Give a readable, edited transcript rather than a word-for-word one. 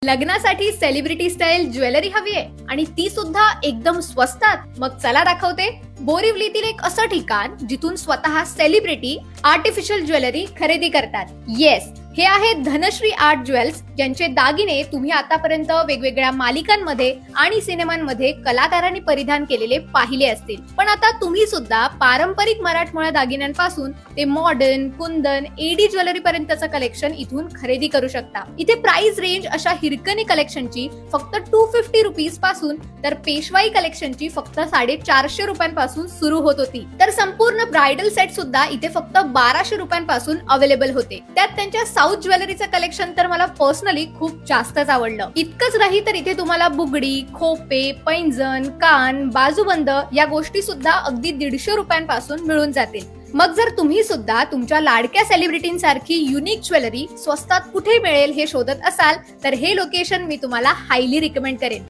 लग्नासाठी celebrity style jewellery हवी आहे आणि ती सुद्धा एकदम स्वस्तात? मग चला दाखवते बोरिवलीतील एक असं ठिकाण जिथून स्वतः सेलिब्रिटी आर्टिफिशियल ज्वेलरी खरेदी करतात. येस, हे आहे धनश्री आर्ट ज्वेल्स, ज्यांचे दागिने तुम्ही आतापर्यंत वेगवेगळ्या मालिकांमध्ये आणि सिनेमांमध्ये कलाकारांनी परिधान केलेले पाहिले असतील. पण आता तुम्ही सुद्धा पारंपरिक मराठमोळ्या दागिन्यांपासून ते मॉडर्न, कुंदन, एडी ज्वेलरी पर्यंतचं कलेक्शन इथून खरेदी करू शकता. इथे प्राइस रेंज अशा हिरकणी कलेक्शनची फक्त 250 रुपीज पासून तर पेशवाई कलेक्शनची फक्त 450 रुपयांपासून सुरू होत होती. तर संपूर्ण ब्रायडल सेट सुद्धा इथे फक्त 1200 रुपयांपासून अवेलेबल होते. त्यात त्यांच्या साऊथ ज्वेलरीचं कलेक्शन तर मला पर्सनली खूप जास्तच आवडलं. इतकंच नाही तर इथे तुम्हाला बुगडी, खोपे, पैंजण, कान, बाजूबंद या गोष्टी सुद्धा अगदी 150 रुपयांपासून मिळून जातील. मग जर तुम्ही सुद्धा तुमच्या लाडक्या सेलिब्रिटींसारखी युनिक ज्वेलरी स्वस्तात कुठे मिळेल हे शोधत असाल तर हे लोकेशन मी तुम्हाला हायली रिकमेंड करेन.